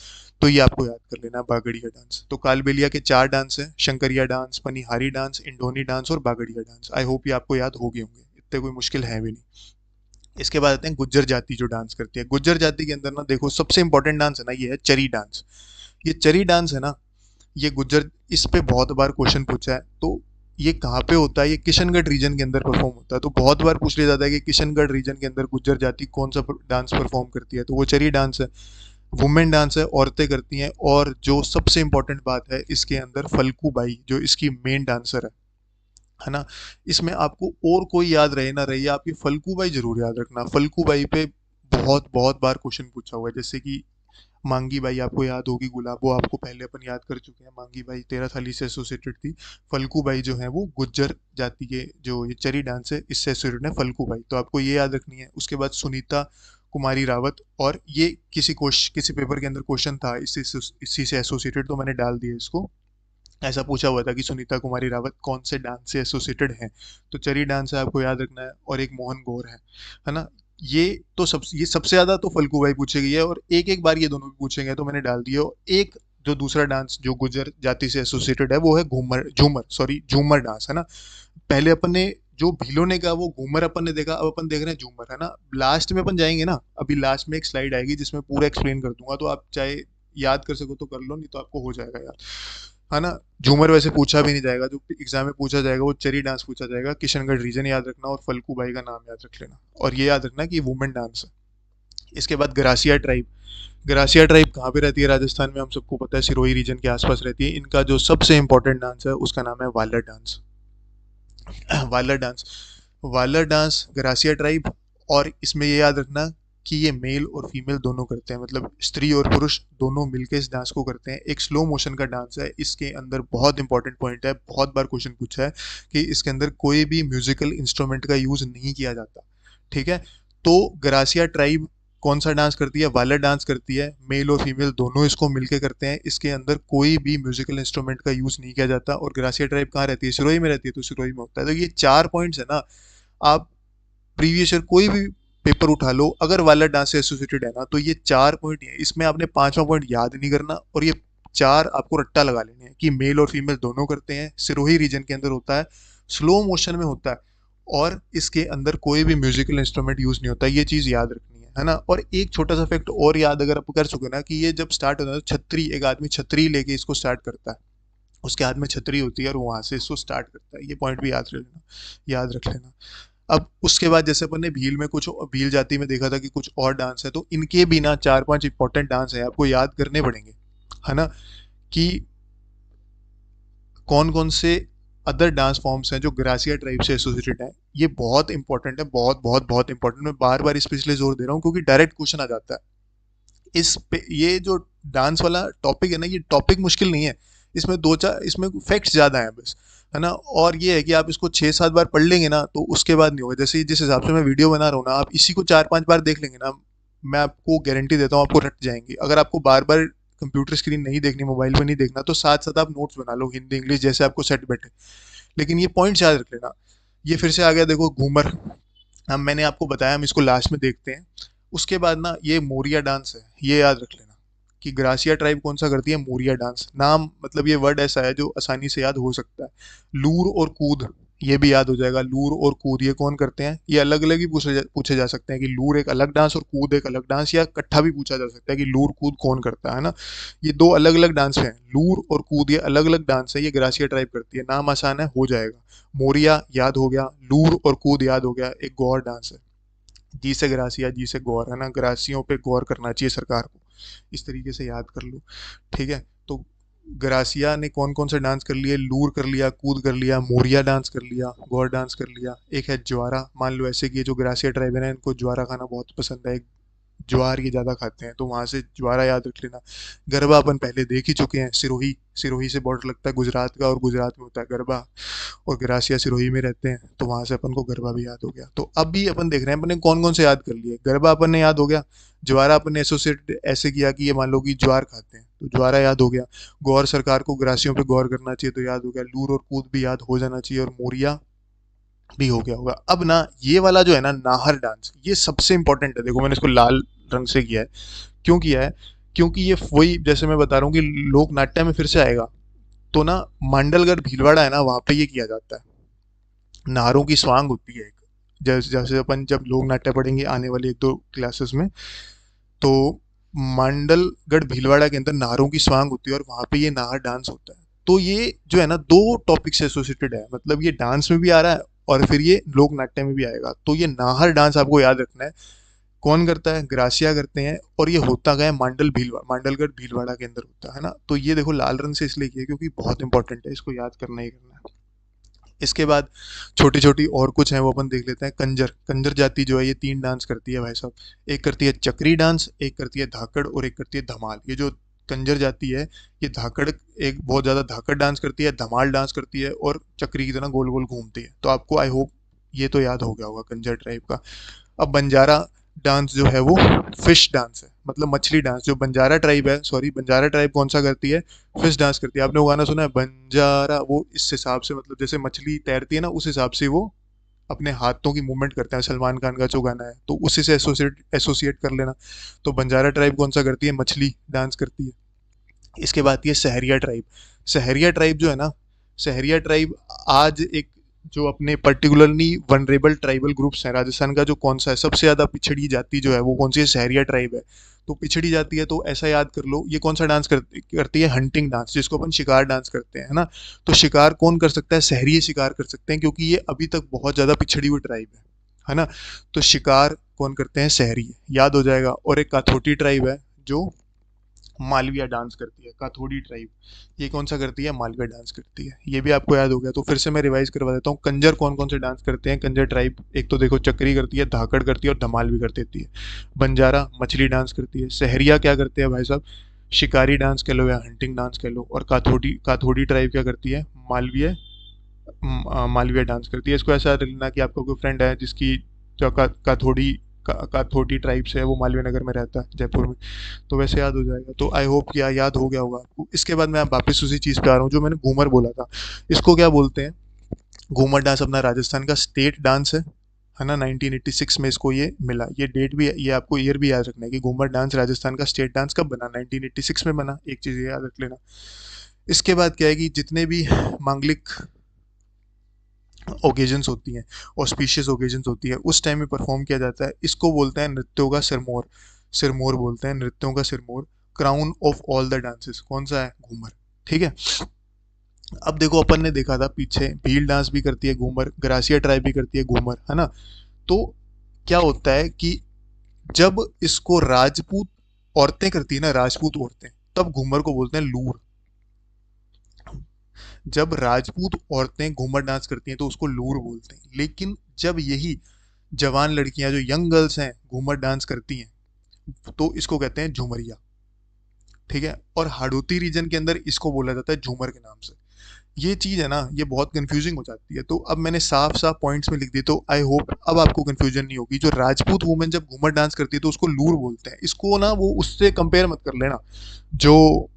तो ये आपको याद कर लेना, बागड़िया डांस। तो कालबेलिया के 4 डांस है, शंकरिया डांस, पनिहारी डांस, इंडोनी डांस और बागड़िया डांस। आई होप ये आपको याद हो गए होंगे, इतने कोई मुश्किल है भी नहीं। इसके बाद आते हैं गुज्जर जाति जो डांस करती है। गुज्जर जाति के अंदर ना देखो, सबसे इंपॉर्टेंट डांस है ना, ये है चरी डांस। ये चरी डांस है ना, ये गुज्जर, इस पे बहुत बार क्वेश्चन पूछा है। तो ये कहाँ पे होता है, ये किशनगढ़ रीजन के अंदर परफॉर्म होता है। तो बहुत बार पूछ लिया जाता है कि किशनगढ़ रीजन के अंदर गुज्जर जाति कौन सा डांस परफॉर्म करती है, तो वो चरी डांस है। वुमेन डांस है, औरतें करती हैं। और जो सबसे इंपॉर्टेंट बात है, इसके अंदर फल्कू बाई जो इसकी मेन डांसर है ना। इसमें आपको और कोई याद रहे ना रहे, आप ये फल्कू बाई जरूर याद रखना। फल्कू बाई पे बहुत बहुत बार क्वेश्चन पूछा हुआ है। जैसे कि मांगी बाई आपको याद होगी, गुलाबो आपको पहले अपन याद कर चुके हैं, मांगी बाई तेरह थाली से एसोसिएटेड थी। फल्कू बाई जो है वो गुज्जर जाति के जो ये चरी डांस है, इससे एसोसिएटेड है फल्कू बाई, तो आपको ये याद रखनी है। उसके बाद सुनीता कुमारी रावत, और ये किसी पेपर के अंदर क्वेश्चन था इसी से एसोसिएटेड, तो मैंने डाल दिया इसको। ऐसा पूछा हुआ था कि सुनीता कुमारी रावत कौन से डांस से एसोसिएटेड हैं, तो चरी डांस है, आपको याद रखना है। और एक मोहन गौर है ना। ये तो ये सबसे ज्यादा तो फल्गू भाई पूछे गई है, और एक एक बार ये दोनों भी पूछेंगे, तो मैंने डाल दिया। और एक जो दूसरा डांस जो गुजर जाति से एसोसिएटेड है, वो है घूमर, झूमर डांस, है ना। पहले अपन ने जो भीलों ने कहा वो घूमर अपन ने देखा, अब अपन देख रहे हैं झूमर, है ना। लास्ट में अपन जाएंगे ना, अभी लास्ट में एक स्लाइड आएगी जिसमें पूरा एक्सप्लेन कर दूंगा, तो आप चाहे याद कर सको तो कर लो, नहीं तो आपको हो जाएगा यार, है ना। झूमर वैसे पूछा भी नहीं जाएगा, जो एग्जाम में पूछा जाएगा वो चेरी डांस पूछा जाएगा। किशनगढ़ रीजन याद रखना, और फल्कू बाई का नाम याद रख लेना, और ये याद रखना कि वुमेन डांस है। इसके बाद ग्रासिया ट्राइब। ग्रासिया ट्राइब कहाँ पे रहती है राजस्थान में, हम सबको पता है, सिरोही रीजन के आसपास रहती है। इनका जो सबसे इंपॉर्टेंट डांस है उसका नाम है वालर डांस। वालर डांस, वालर डांस ग्रासिया ट्राइब। और इसमें ये याद रखना कि ये मेल और फीमेल दोनों करते हैं, मतलब स्त्री और पुरुष दोनों मिलकर इस डांस को करते हैं। एक स्लो मोशन का डांस है। इसके अंदर बहुत इंपॉर्टेंट पॉइंट है, बहुत बार क्वेश्चन पूछा है कि इसके अंदर कोई भी म्यूजिकल इंस्ट्रूमेंट का यूज नहीं किया जाता। ठीक है, तो ग्रासिया ट्राइब कौन सा डांस करती है, वालर डांस करती है। मेल और फीमेल दोनों इसको मिलके करते हैं। इसके अंदर कोई भी म्यूजिकल इंस्ट्रूमेंट का यूज नहीं किया जाता। और ग्रासिया ट्राइब कहाँ रहती है, सिरोही में रहती है, तो सिरोही में होता है। तो ये 4 पॉइंट्स है ना। आप प्रीवियस ईयर कोई भी पेपर उठा लो, अगर वाला डांस से एसोसिएटेड है ना, तो ये 4 पॉइंट है। इसमें आपने 5वां पॉइंट याद नहीं करना, और ये 4 आपको रट्टा लगा लेने हैं कि मेल और फीमेल दोनों करते हैं, सिरोही रीजन के अंदर होता है, स्लो मोशन में होता है, और इसके अंदर कोई भी म्यूजिकल इंस्ट्रूमेंट यूज नहीं होता। ये चीज याद रखनी है ना। और एक छोटा सा फैक्ट और याद अगर आप कर चुके ना, कि ये जब स्टार्ट होता है तो छतरी, एक आदमी छतरी लेके इसको स्टार्ट करता है, उसके हाथ में छतरी होती है और वहां से इसको स्टार्ट करता है। ये पॉइंट भी याद रख लेना। अब उसके बाद जैसे अपन ने भील में कुछ, भील जाति में देखा था कि कुछ और डांस है, तो इनके भी ना 4-5 इंपॉर्टेंट डांस है, आपको याद करने पड़ेंगे, है ना, कि कौन कौन से अदर डांस फॉर्म्स हैं जो ग्रासिया ट्राइब से एसोसिएटेड हैं। ये बहुत इंपॉर्टेंट है, बहुत बहुत बहुत इंपॉर्टेंट। मैं बार बार इस पे इसलिए जोर दे रहा हूँ क्योंकि डायरेक्ट क्वेश्चन आ जाता है इस पे। ये जो डांस वाला टॉपिक है ना, ये टॉपिक मुश्किल नहीं है, इसमें 2-4 इसमें फैक्ट्स ज़्यादा हैं बस, है ना। और ये है कि आप इसको 6-7 बार पढ़ लेंगे ना तो उसके बाद नहीं होगा। जैसे जिस हिसाब से मैं वीडियो बना रहा हूँ ना, आप इसी को 4-5 बार देख लेंगे ना, मैं आपको गारंटी देता हूँ आपको रट जाएंगे। अगर आपको बार बार कंप्यूटर स्क्रीन नहीं देखनी, मोबाइल में नहीं देखना, तो साथ साथ आप नोट्स बना लो हिंदी इंग्लिश जैसे आपको सेट बैठे। लेकिन ये पॉइंट्स याद रख लेना। ये फिर से आ गया देखो घूमर, हम मैंने आपको बताया, हम इसको लास्ट में देखते हैं। उसके बाद ना ये मोरिया डांस है, ये याद रख लेना कि ग्रासिया ट्राइब कौन सा करती है, मोरिया डांस। नाम मतलब ये वर्ड ऐसा है जो आसानी से याद हो सकता है। लूर और कूद, ये भी याद हो जाएगा। लूर और कूद ये कौन करते हैं, ये अलग अलग ही पूछे जा सकते हैं कि लूर एक अलग डांस और कूद एक अलग डांस, या इकट्ठा भी पूछा जा सकता है कि लूर कूद कौन करता है ना। ये दो अलग अलग डांस हैं, लूर और कूद ये अलग अलग डांस है, ये ग्रासिया ट्राइब करती है। नाम आसान है, हो जाएगा। मोरिया याद हो गया, लूर और कूद याद हो गया, एक गौर डांस है। जी से ग्रासिया, जी से गौर, है ना, ग्रासियों पे गौर करना चाहिए सरकार को। इस तरीके से याद कर लो, ठीक है। तो ग्रासिया ने कौन कौन से डांस कर लिए, लूर कर लिया, कूद कर लिया, मोरिया डांस कर लिया, गौर डांस कर लिया। एक है ज्वारा, मान लो ऐसे कि ये जो ग्रासिया ट्राइब है ना, इनको ज्वारा खाना बहुत पसंद है, ज्वार ये ज़्यादा खाते हैं, तो वहाँ से ज्वारा याद रख लेना। गरबा अपन पहले देख ही चुके हैं, सिरोही, सिरोही से बॉर्डर लगता है गुजरात का, और गुजरात में होता है गरबा, और ग्रासिया सिरोही में रहते हैं, तो वहाँ से अपन को गरबा भी याद हो गया। तो अब भी अपन देख रहे हैं अपन ने कौन कौन से याद कर लिए। गरबा अपन ने याद हो गया, ज्वारा अपन ने एसोसिएट ऐसे किया कि ये मान लो कि ज्वार खाते हैं, तो ज्वारा याद हो गया। गौर, सरकार को ग्रासियों पे गौर करना चाहिए, तो याद हो गया। लूर और कूद भी याद हो जाना चाहिए, और मोरिया भी हो गया होगा। अब ना ये वाला जो है ना नाहर डांस, ये सबसे इंपॉर्टेंट है। देखो मैंने इसको लाल रंग से किया है, क्यों किया है, क्योंकि ये वही जैसे मैं बता रहा हूँ कि लोक नाट्य में फिर से आएगा। तो ना मांडलगढ़ भीलवाड़ा है ना, वहाँ पे ये किया जाता है। नारों की स्वांग होती है एक, जैसे जैसे अपन जब लोक नाट्य पढ़ेंगे आने वाले 1-2 क्लासेस में, तो मांडलगढ़ भीलवाड़ा के अंदर नारों की स्वांग होती है और वहाँ पे ये नाहर डांस होता है। तो ये जो है ना 2 टॉपिक से एसोसिएटेड है, मतलब ये डांस में भी आ रहा है और फिर ये लोक नाट्य में भी आएगा। तो ये नाहर डांस आपको याद रखना है, कौन करता है, ग्रासिया करते हैं, और ये होता गया मांडलगढ़ भीलवाड़ा के अंदर होता है ना। तो ये देखो लाल रंग से इसलिए किया क्योंकि बहुत इंपॉर्टेंट है, इसको याद करना ही करना है। इसके बाद छोटी छोटी और कुछ हैं वो अपन देख लेते हैं। कंजर, कंजर जाति जो है ये 3 डांस करती है भाई साहब। एक करती है चक्री डांस, एक करती है धाकड़, और एक करती है धमाल। ये जो कंजर जाति है, ये धाकड़, एक बहुत ज़्यादा धाकड़ डांस करती है, धमाल डांस करती है, और चक्री की तरह गोल गोल घूमती है। तो आपको आई होप ये तो याद हो गया होगा कंजर ट्राइब का। अब बंजारा डांस जो है वो फिश डांस है, मतलब मछली डांस। जो बंजारा ट्राइब है, सॉरी, बंजारा ट्राइब कौन सा करती है, फिश डांस करती है। आपने वो गाना सुना है बंजारा, वो इस हिसाब से, मतलब जैसे मछली तैरती है ना, उस हिसाब से वो अपने हाथों की मूवमेंट करते हैं। सलमान खान का जो गाना है, तो उसी से एसोसिएट कर लेना। तो बंजारा ट्राइब कौन सा करती है, मछली डांस करती है। इसके बाद ये सहरिया ट्राइब। सहरिया ट्राइब जो है ना, सहरिया ट्राइब आज एक, जो अपने पर्टिकुलरली वनरेबल ट्राइबल ग्रुप्स हैं राजस्थान का, जो कौन सा है सबसे ज़्यादा पिछड़ी जाति जो है वो कौन सी है, सहरिया ट्राइब है। तो पिछड़ी जाति है, तो ऐसा याद कर लो, ये कौन सा डांस करती है, हंटिंग डांस, जिसको अपन शिकार डांस करते हैं, है ना। तो शिकार कौन कर सकता है, सहरिये शिकार कर सकते हैं, क्योंकि ये अभी तक बहुत ज़्यादा पिछड़ी हुई ट्राइब है ना। तो शिकार कौन करते हैं, सहरिये, याद हो जाएगा। और एक काथोटी ट्राइब है जो मालविया डांस करती है, काथोड़ी ट्राइब, ये कौन सा करती है, मालविया डांस करती है। ये भी आपको याद हो गया। तो फिर से मैं रिवाइज करवा देता हूँ। कंजर कौन कौन से डांस करते हैं, कंजर ट्राइब, एक तो देखो चक्री करती है, धाकड़ करती है, और धमाल भी कर देती है। बंजारा मछली डांस करती है। सहरिया क्या करते हैं भाई साहब, शिकारी डांस कह लो या हंटिंग डांस कह लो। और काथोड़ी, काथोड़ी ट्राइब क्या करती है, मालवीय, मालविया डांस करती है। इसको ऐसा याद रखना कि आपका कोई फ्रेंड है जिसकी जो काथोड़ी, काथोटी ट्राइब से है, वो मालवीय नगर में रहता है, जयपुर में, तो वैसे याद हो जाएगा। तो आई होप कि याद हो गया होगा आपको। इसके बाद मैं वापस उसी चीज़ पे आ रहा हूँ जो मैंने घूमर बोला था। इसको क्या बोलते हैं, घूमर डांस अपना राजस्थान का स्टेट डांस है, है ना, 1986 में इसको ये मिला। ये डेट भी, ये आपको ईयर भी याद रखना है कि घूमर डांस राजस्थान का स्टेट डांस कब बना, 1986 में बना, एक चीज़ ये याद रख लेना। इसके बाद क्या है कि जितने भी मांगलिक ओकेजन्स होती हैं, ऑस्पिशियस ओकेजन्स होती है, उस टाइम में परफॉर्म किया जाता है, इसको बोलते हैं नृत्यों का सिरमौर। सिरमौर बोलते हैं, नृत्यों का Sirmaur. Crown of all the dances कौन सा है, घूमर। ठीक है। अब देखो, अपन ने देखा था पीछे भील डांस भी करती है घूमर, ग्रासिया ट्राइब भी करती है घूमर, है ना। तो क्या होता है कि जब इसको राजपूत औरतें करती है ना, राजपूत औरतें, तब घूमर को बोलते हैं लूर। जब राजपूत औरतें घूमर डांस करती हैं तो उसको लूर बोलते हैं। लेकिन जब यही जवान लड़कियां, जो यंग गर्ल्स हैं, घूमर डांस करती हैं तो इसको कहते हैं झूमरिया। ठीक है। और हाड़ौती रीजन के अंदर इसको बोला जाता है झूमर के नाम से। ये चीज है ना, ये बहुत कंफ्यूजिंग हो जाती है। तो अब मैंने साफ साफ पॉइंट्स में लिख दी, तो आई होप अब आपको कंफ्यूजन नहीं होगी। जो राजपूत वुमेन जब घूमर डांस करती है तो उसको लूर बोलते हैं। इसको ना वो उससे कंपेयर मत कर लेना जो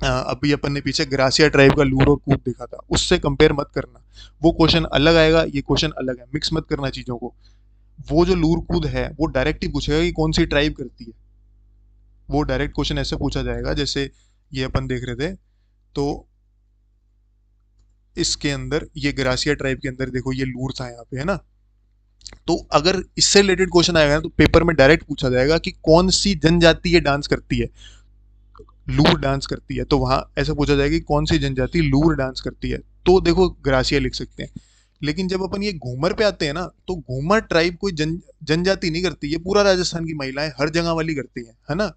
अभी अपन ने पीछे ग्रासिया ट्राइब का लूर और कूद देखा था, उससे कंपेयर मत करना। वो क्वेश्चन अलग आएगा, ये क्वेश्चन अलग है, मिक्स मत करना चीजों को। वो जो लूर कूद है वो डायरेक्ट ही पूछेगा कि कौन सी ट्राइब करती है। वो डायरेक्ट क्वेश्चन ऐसे पूछा जाएगा जैसे ये अपन देख रहे थे। तो इसके अंदर ये ग्रासिया ट्राइब के अंदर देखो ये लूर था यहाँ पे, है ना। तो अगर इससे रिलेटेड क्वेश्चन आएगा ना तो पेपर में डायरेक्ट पूछा जाएगा कि कौन सी जनजाति ये डांस करती है, लूर डांस करती है। तो वहां ऐसा पूछा जाएगा कि कौन सी जनजाति लूर डांस करती है, तो देखो ग्रासिया लिख सकते हैं। लेकिन जब अपन ये घूमर पे आते हैं ना, तो घूमर ट्राइब कोई जनजाति नहीं करती, ये पूरा राजस्थान की महिलाएं हर जगह वाली करती हैं, है ना।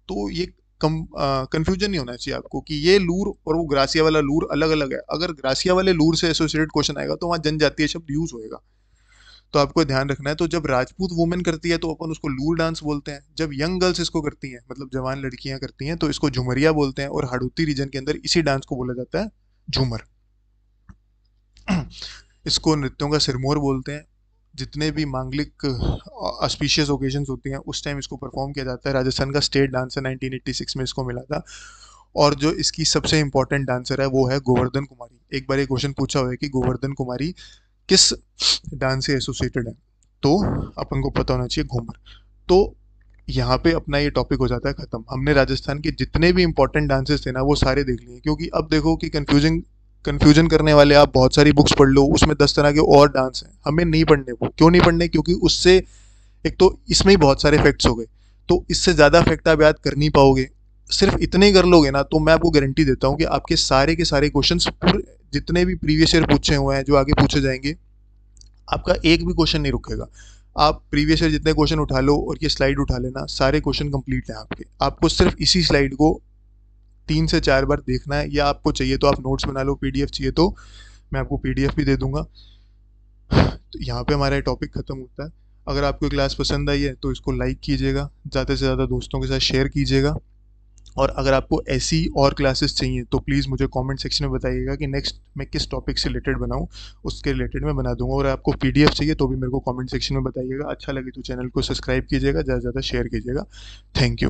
तो ये कंफ्यूजन नहीं होना चाहिए आपको कि ये लूर और वो ग्रासिया वाला लूर अलग अलग है। अगर ग्रासिया वाले लूर से एसोसिएटेड क्वेश्चन आएगा तो वहां जनजातीय शब्द यूज होएगा। तो आपको ध्यान रखना है। तो जब राजपूत वुमेन करती है तो अपन उसको लूर डांस बोलते हैं। जब यंग गर्ल्स इसको करती हैं, मतलब जवान लड़कियां करती हैं, तो इसको झुमरिया बोलते हैं। और हाड़ौती रीजन के अंदर इसी डांस को बोला जाता है झूमर। इसको नृत्यों का सिरमौर बोलते हैं। जितने भी मांगलिक ऑस्पिशियस ओकेजन्स होती हैं उस टाइम इसको परफॉर्म किया जाता है। राजस्थान का स्टेट डांस है, 1986 में इसको मिला था। और जो इसकी सबसे इंपॉर्टेंट डांसर है वो है गोवर्धन कुमारी। एक बार ये क्वेश्चन पूछा हुआ है कि गोवर्धन कुमारी किस डांस से एसोसिएटेड है, तो अपन को पता होना चाहिए घूमर। तो यहाँ पे अपना ये टॉपिक हो जाता है खत्म। हमने राजस्थान के जितने भी इंपॉर्टेंट डांसेस थे ना वो सारे देख लिए। क्योंकि अब देखो कि कंफ्यूजन करने वाले आप बहुत सारी बुक्स पढ़ लो, उसमें 10 तरह के और डांस हैं, हमें नहीं पढ़ने। वो क्यों नहीं पढ़ने, क्योंकि उससे एक तो इसमें ही बहुत सारे फैक्ट्स हो गए, तो इससे ज़्यादा फैक्ट आप याद कर नहीं पाओगे। सिर्फ इतने ही कर लोगे ना तो मैं आपको गारंटी देता हूँ कि आपके सारे के सारे क्वेश्चंस पूरे जितने भी प्रीवियस ईयर पूछे हुए हैं, जो आगे पूछे जाएंगे, आपका एक भी क्वेश्चन नहीं रुकेगा। आप प्रीवियस ईयर जितने क्वेश्चन उठा लो और ये स्लाइड उठा लेना, सारे क्वेश्चन कंप्लीट हैं आपके। आपको सिर्फ इसी स्लाइड को 3 से 4 बार देखना है, या आपको चाहिए तो आप नोट्स बना लो, पीडीएफ चाहिए तो मैं आपको पीडीएफ भी दे दूंगा। तो यहाँ पे हमारा टॉपिक खत्म होता है। अगर आपको क्लास पसंद आई है तो इसको लाइक कीजिएगा, ज़्यादा से ज़्यादा दोस्तों के साथ शेयर कीजिएगा। और अगर आपको ऐसी और क्लासेस चाहिए तो प्लीज़ मुझे कमेंट सेक्शन में बताइएगा कि नेक्स्ट मैं किस टॉपिक से रिलेटेड बनाऊं, उसके रिलेटेड मैं बना दूंगा। और आपको पीडीएफ चाहिए तो भी मेरे को कमेंट सेक्शन में बताइएगा। अच्छा लगे तो चैनल को सब्सक्राइब कीजिएगा, ज़्यादा से ज़्यादा शेयर कीजिएगा। Thank you.